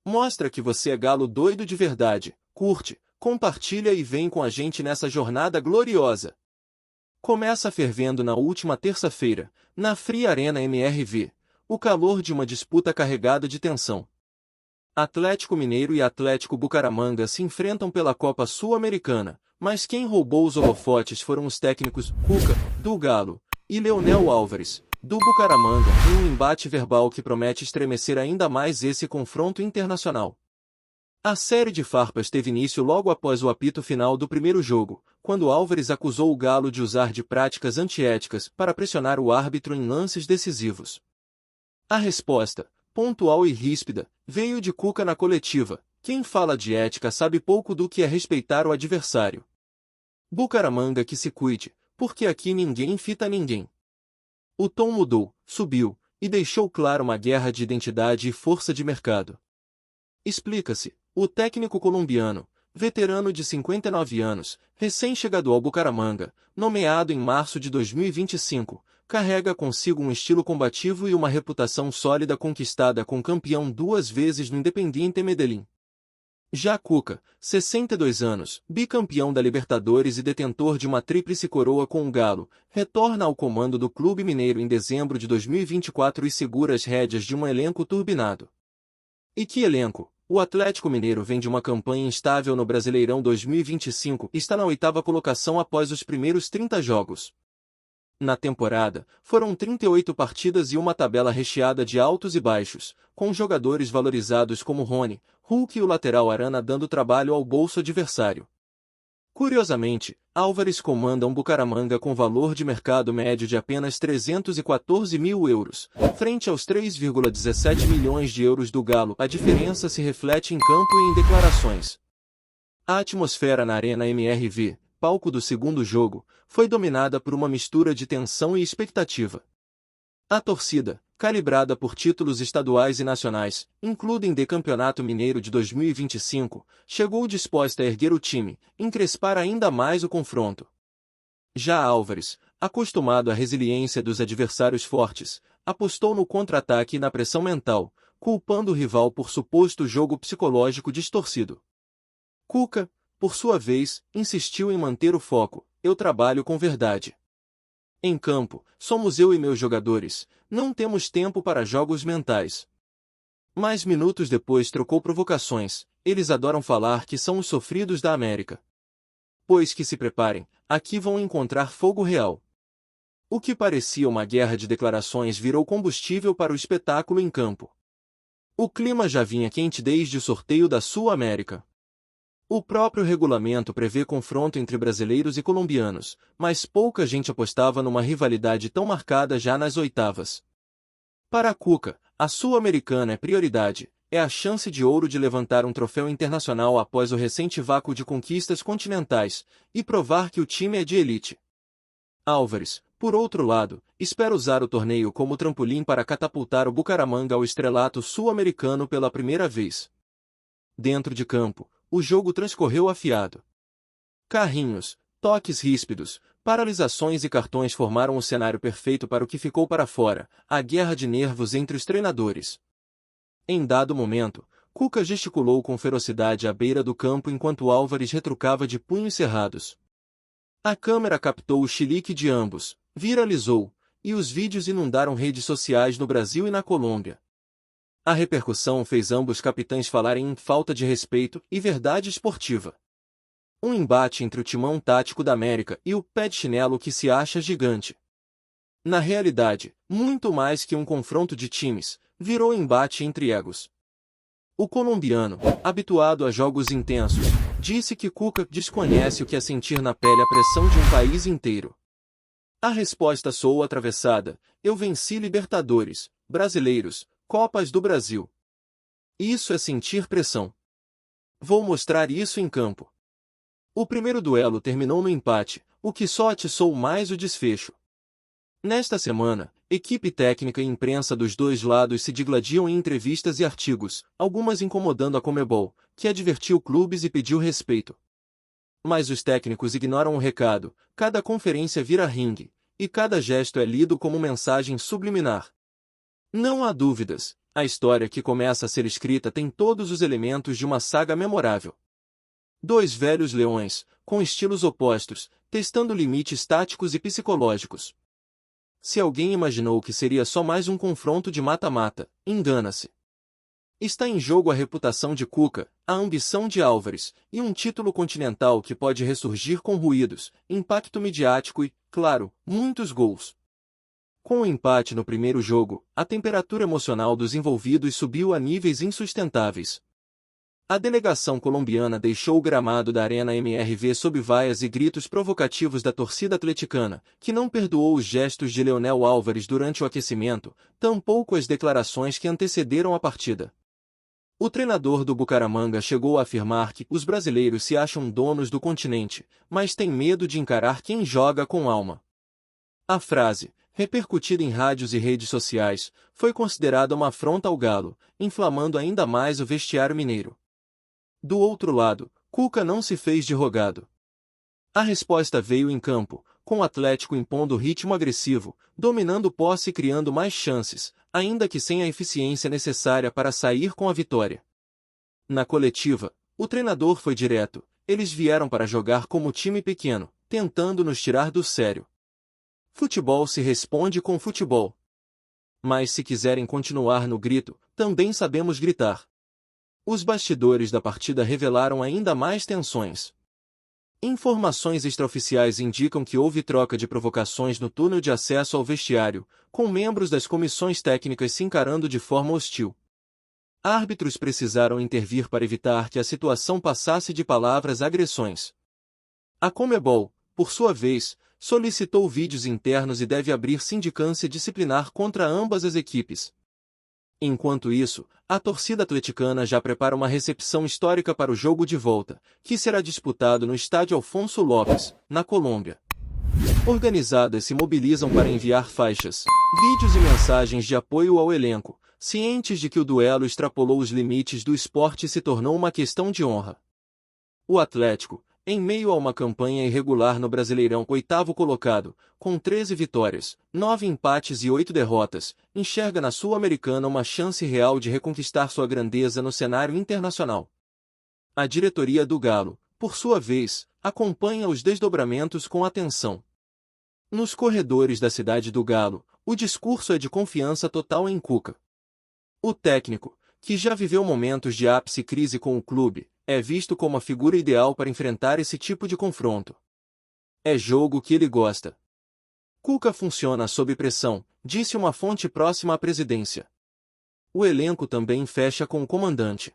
Mostra que você é galo doido de verdade, curte, compartilha e vem com a gente nessa jornada gloriosa. Começa fervendo na última terça-feira, na Free Arena MRV, o calor de uma disputa carregada de tensão. Atlético Mineiro e Atlético Bucaramanga se enfrentam pela Copa Sul-Americana, mas quem roubou os holofotes foram os técnicos Cuca, do Galo, e Leonel Álvares, do Bucaramanga, em um embate verbal que promete estremecer ainda mais esse confronto internacional. A série de farpas teve início logo após o apito final do primeiro jogo, quando Álvares acusou o Galo de usar de práticas antiéticas para pressionar o árbitro em lances decisivos. A resposta, pontual e ríspida, veio de Cuca na coletiva: quem fala de ética sabe pouco do que é respeitar o adversário. Bucaramanga que se cuide, porque aqui ninguém fita ninguém. O tom mudou, subiu, e deixou claro uma guerra de identidade e força de mercado. Explica-se, o técnico colombiano, veterano de 59 anos, recém-chegado ao Bucaramanga, nomeado em março de 2025, carrega consigo um estilo combativo e uma reputação sólida conquistada com campeão 2 vezes no Independiente Medellín. Já Cuca, 62 anos, bicampeão da Libertadores e detentor de uma tríplice coroa com o Galo, retorna ao comando do Clube Mineiro em dezembro de 2024 e segura as rédeas de um elenco turbinado. E que elenco! O Atlético Mineiro vem de uma campanha instável no Brasileirão 2025 e está na 8ª colocação após os primeiros 30 jogos. Na temporada, foram 38 partidas e uma tabela recheada de altos e baixos, com jogadores valorizados como Rony, Hulk e o lateral Arana dando trabalho ao bolso adversário. Curiosamente, Álvares comanda um Bucaramanga com valor de mercado médio de apenas 314 mil euros, frente aos 3,17 milhões de euros do Galo. A diferença se reflete em campo e em declarações. A atmosfera na Arena MRV, palco do segundo jogo, foi dominada por uma mistura de tensão e expectativa. A torcida, calibrada por títulos estaduais e nacionais, incluindo de Campeonato Mineiro de 2025, chegou disposta a erguer o time, encrespar ainda mais o confronto. Já Álvares, acostumado à resiliência dos adversários fortes, apostou no contra-ataque e na pressão mental, culpando o rival por suposto jogo psicológico distorcido. Cuca, por sua vez, insistiu em manter o foco: eu trabalho com verdade. Em campo, somos eu e meus jogadores, não temos tempo para jogos mentais. Mas minutos depois trocou provocações: eles adoram falar que são os sofridos da América. Pois que se preparem, aqui vão encontrar fogo real. O que parecia uma guerra de declarações virou combustível para o espetáculo em campo. O clima já vinha quente desde o sorteio da Sul-América. O próprio regulamento prevê confronto entre brasileiros e colombianos, mas pouca gente apostava numa rivalidade tão marcada já nas oitavas. Para Cuca, a Sul-Americana é prioridade, é a chance de ouro de levantar um troféu internacional após o recente vácuo de conquistas continentais, e provar que o time é de elite. Álvares, por outro lado, espera usar o torneio como trampolim para catapultar o Bucaramanga ao estrelato sul-americano pela primeira vez. Dentro de campo, o jogo transcorreu afiado. Carrinhos, toques ríspidos, paralisações e cartões formaram o cenário perfeito para o que ficou para fora: a guerra de nervos entre os treinadores. Em dado momento, Cuca gesticulou com ferocidade à beira do campo enquanto Álvares retrucava de punhos cerrados. A câmera captou o chilique de ambos, viralizou, e os vídeos inundaram redes sociais no Brasil e na Colômbia. A repercussão fez ambos capitães falarem em falta de respeito e verdade esportiva. Um embate entre o timão tático da América e o pé de chinelo que se acha gigante. Na realidade, muito mais que um confronto de times, virou embate entre egos. O colombiano, habituado a jogos intensos, disse que Cuca desconhece o que é sentir na pele a pressão de um país inteiro. A resposta soou atravessada: eu venci Libertadores, Brasileiros, Copas do Brasil. Isso é sentir pressão. Vou mostrar isso em campo. O primeiro duelo terminou no empate, o que só atiçou mais o desfecho. Nesta semana, equipe técnica e imprensa dos dois lados se digladiam em entrevistas e artigos, algumas incomodando a Conmebol, que advertiu clubes e pediu respeito. Mas os técnicos ignoram o recado: cada conferência vira ringue, e cada gesto é lido como mensagem subliminar. Não há dúvidas, A história que começa a ser escrita tem todos os elementos de uma saga memorável. Dois velhos leões, com estilos opostos, testando limites táticos e psicológicos. Se alguém imaginou que seria só mais um confronto de mata-mata, engana-se. Está em jogo a reputação de Cuca, a ambição de Álvares, e um título continental que pode ressurgir com ruídos, impacto midiático e, claro, muitos gols. Com o empate no primeiro jogo, a temperatura emocional dos envolvidos subiu a níveis insustentáveis. A delegação colombiana deixou o gramado da Arena MRV sob vaias e gritos provocativos da torcida atleticana, que não perdoou os gestos de Leonel Álvares durante o aquecimento, tampouco as declarações que antecederam a partida. O treinador do Bucaramanga chegou a afirmar que os brasileiros se acham donos do continente, mas têm medo de encarar quem joga com alma. A frase, repercutida em rádios e redes sociais, foi considerada uma afronta ao Galo, inflamando ainda mais o vestiário mineiro. Do outro lado, Cuca não se fez de rogado. A resposta veio em campo, com o Atlético impondo ritmo agressivo, dominando posse e criando mais chances, ainda que sem a eficiência necessária para sair com a vitória. Na coletiva, o treinador foi direto: eles vieram para jogar como time pequeno, tentando nos tirar do sério. Futebol se responde com futebol. Mas se quiserem continuar no grito, também sabemos gritar. Os bastidores da partida revelaram ainda mais tensões. Informações extraoficiais indicam que houve troca de provocações no túnel de acesso ao vestiário, com membros das comissões técnicas se encarando de forma hostil. Árbitros precisaram intervir para evitar que a situação passasse de palavras a agressões. A Conmebol, por sua vez, solicitou vídeos internos e deve abrir sindicância disciplinar contra ambas as equipes. Enquanto isso, a torcida atleticana já prepara uma recepção histórica para o jogo de volta, que será disputado no estádio Alfonso Lopes, na Colômbia. Organizadas se mobilizam para enviar faixas, vídeos e mensagens de apoio ao elenco, cientes de que o duelo extrapolou os limites do esporte e se tornou uma questão de honra. O Atlético, em meio a uma campanha irregular no Brasileirão, oitavo colocado, com 13 vitórias, 9 empates e 8 derrotas, enxerga na Sul-Americana uma chance real de reconquistar sua grandeza no cenário internacional. A diretoria do Galo, por sua vez, acompanha os desdobramentos com atenção. Nos corredores da cidade do Galo, o discurso é de confiança total em Cuca. O técnico, que já viveu momentos de ápice e crise com o clube, é visto como a figura ideal para enfrentar esse tipo de confronto. É jogo que ele gosta. Cuca funciona sob pressão, disse uma fonte próxima à presidência. O elenco também fecha com o comandante.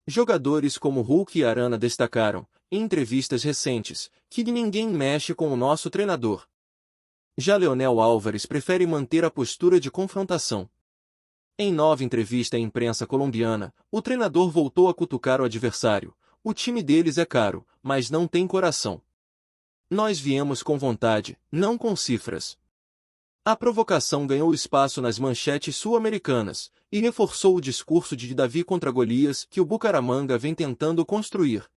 Jogadores como Hulk e Arana destacaram, em entrevistas recentes, que ninguém mexe com o nosso treinador. Já Leonel Álvares prefere manter a postura de confrontação. Em nova entrevista à imprensa colombiana, o treinador voltou a cutucar o adversário: o time deles é caro, mas não tem coração. Nós viemos com vontade, não com cifras. A provocação ganhou espaço nas manchetes sul-americanas, e reforçou o discurso de Davi contra Golias que o Bucaramanga vem tentando construir.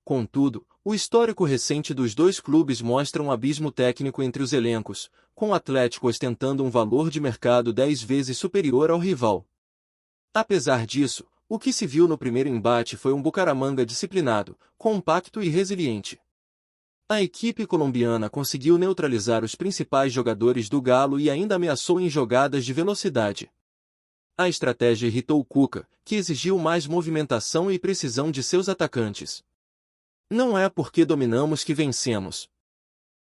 Contudo, o histórico recente dos dois clubes mostra um abismo técnico entre os elencos, com o Atlético ostentando um valor de mercado 10 vezes superior ao rival. Apesar disso, o que se viu no primeiro embate foi um Bucaramanga disciplinado, compacto e resiliente. A equipe colombiana conseguiu neutralizar os principais jogadores do Galo e ainda ameaçou em jogadas de velocidade. A estratégia irritou Cuca, que exigiu mais movimentação e precisão de seus atacantes. Não é porque dominamos que vencemos.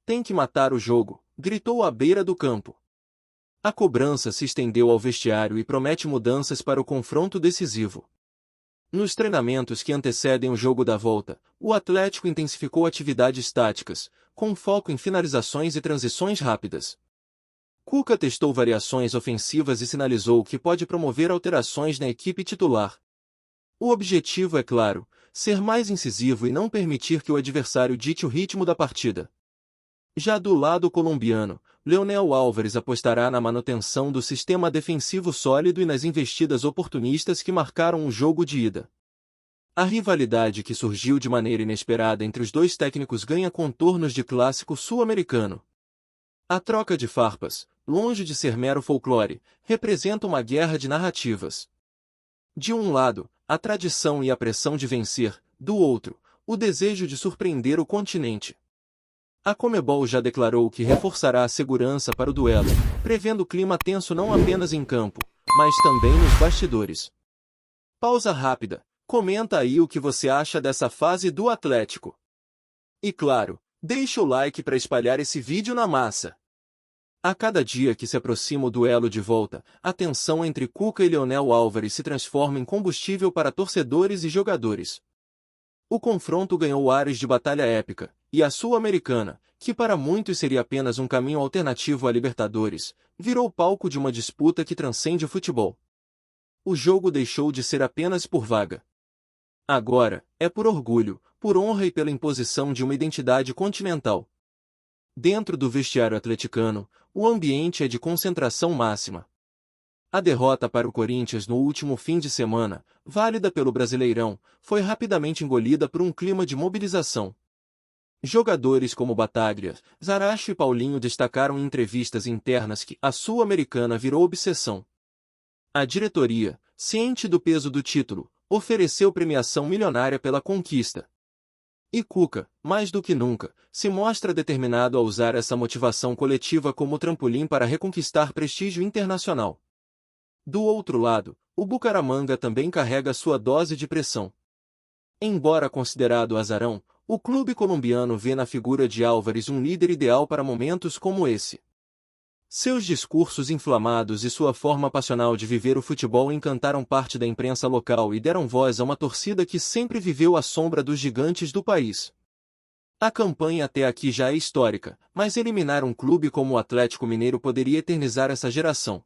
Tem que matar o jogo, gritou à beira do campo. A cobrança se estendeu ao vestiário e promete mudanças para o confronto decisivo. Nos treinamentos que antecedem o jogo da volta, o Atlético intensificou atividades táticas, com foco em finalizações e transições rápidas. Cuca testou variações ofensivas e sinalizou que pode promover alterações na equipe titular. O objetivo é claro: ser mais incisivo e não permitir que o adversário dite o ritmo da partida. Já do lado colombiano, Leonel Álvares apostará na manutenção do sistema defensivo sólido e nas investidas oportunistas que marcaram o jogo de ida. A rivalidade que surgiu de maneira inesperada entre os dois técnicos ganha contornos de clássico sul-americano. A troca de farpas, longe de ser mero folclore, representa uma guerra de narrativas. De um lado, a tradição e a pressão de vencer, do outro, o desejo de surpreender o continente. A Conmebol já declarou que reforçará a segurança para o duelo, prevendo clima tenso não apenas em campo, mas também nos bastidores. Pausa rápida. Comenta aí o que você acha dessa fase do Atlético. E claro, deixa o like para espalhar esse vídeo na massa. A cada dia que se aproxima o duelo de volta, a tensão entre Cuca e Leonel Álvares se transforma em combustível para torcedores e jogadores. O confronto ganhou ares de batalha épica, e a Sul-Americana, que para muitos seria apenas um caminho alternativo à Libertadores, virou palco de uma disputa que transcende o futebol. O jogo deixou de ser apenas por vaga. Agora, é por orgulho, por honra e pela imposição de uma identidade continental. Dentro do vestiário atleticano, o ambiente é de concentração máxima. A derrota para o Corinthians no último fim de semana, válida pelo Brasileirão, foi rapidamente engolida por um clima de mobilização. Jogadores como Bataglia, Zaracho e Paulinho destacaram em entrevistas internas que a Sul-Americana virou obsessão. A diretoria, ciente do peso do título, ofereceu premiação milionária pela conquista. E Cuca, mais do que nunca, se mostra determinado a usar essa motivação coletiva como trampolim para reconquistar prestígio internacional. Do outro lado, o Bucaramanga também carrega sua dose de pressão. Embora considerado azarão, o clube colombiano vê na figura de Álvares um líder ideal para momentos como esse. Seus discursos inflamados e sua forma passional de viver o futebol encantaram parte da imprensa local e deram voz a uma torcida que sempre viveu à sombra dos gigantes do país. A campanha até aqui já é histórica, mas eliminar um clube como o Atlético Mineiro poderia eternizar essa geração.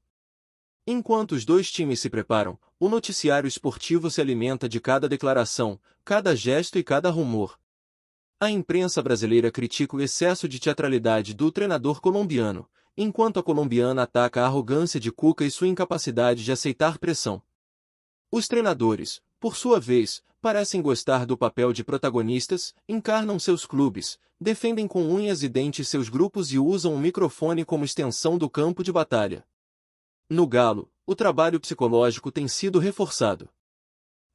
Enquanto os dois times se preparam, o noticiário esportivo se alimenta de cada declaração, cada gesto e cada rumor. A imprensa brasileira critica o excesso de teatralidade do treinador colombiano, enquanto a colombiana ataca a arrogância de Cuca e sua incapacidade de aceitar pressão. Os treinadores, por sua vez, parecem gostar do papel de protagonistas, encarnam seus clubes, defendem com unhas e dentes seus grupos e usam o microfone como extensão do campo de batalha. No Galo, o trabalho psicológico tem sido reforçado.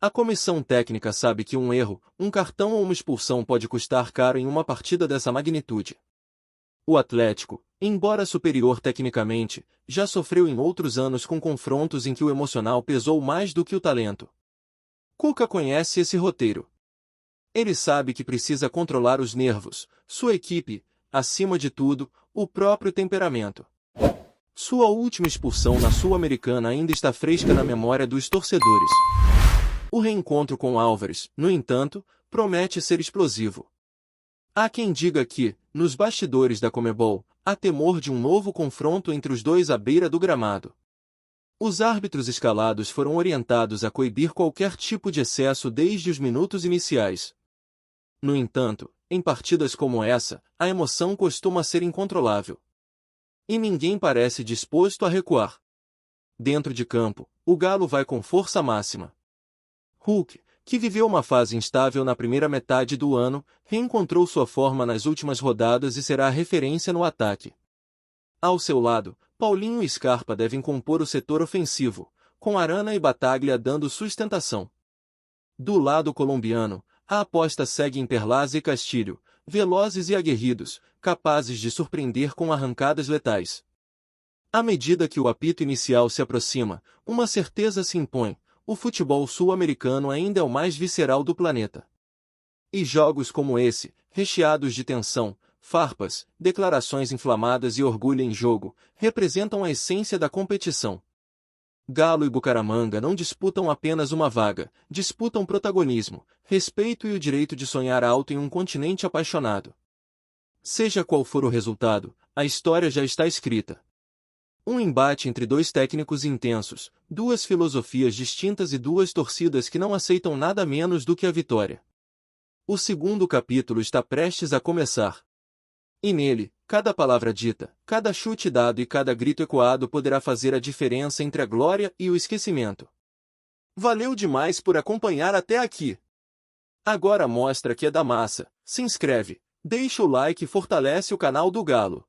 A comissão técnica sabe que um erro, um cartão ou uma expulsão pode custar caro em uma partida dessa magnitude. O Atlético, embora superior tecnicamente, já sofreu em outros anos com confrontos em que o emocional pesou mais do que o talento. Cuca conhece esse roteiro. Ele sabe que precisa controlar os nervos, sua equipe, acima de tudo, o próprio temperamento. Sua última expulsão na Sul-Americana ainda está fresca na memória dos torcedores. O reencontro com Álvares, no entanto, promete ser explosivo. Há quem diga que, nos bastidores da Conmebol, há temor de um novo confronto entre os dois à beira do gramado. Os árbitros escalados foram orientados a coibir qualquer tipo de excesso desde os minutos iniciais. No entanto, em partidas como essa, a emoção costuma ser incontrolável. E ninguém parece disposto a recuar. Dentro de campo, o Galo vai com força máxima. Hulk, que viveu uma fase instável na primeira metade do ano, reencontrou sua forma nas últimas rodadas e será a referência no ataque. Ao seu lado, Paulinho e Scarpa devem compor o setor ofensivo, com Arana e Bataglia dando sustentação. Do lado colombiano, a aposta segue em Perlaza e Castilho, velozes e aguerridos, capazes de surpreender com arrancadas letais. À medida que o apito inicial se aproxima, uma certeza se impõe: o futebol sul-americano ainda é o mais visceral do planeta. E jogos como esse, recheados de tensão, farpas, declarações inflamadas e orgulho em jogo, representam a essência da competição. Galo e Bucaramanga não disputam apenas uma vaga, disputam protagonismo, respeito e o direito de sonhar alto em um continente apaixonado. Seja qual for o resultado, a história já está escrita. Um embate entre dois técnicos intensos, duas filosofias distintas e duas torcidas que não aceitam nada menos do que a vitória. O segundo capítulo está prestes a começar. E nele, cada palavra dita, cada chute dado e cada grito ecoado poderá fazer a diferença entre a glória e o esquecimento. Valeu demais por acompanhar até aqui. Agora mostra que é da massa, se inscreve, deixa o like e fortalece o canal do Galo.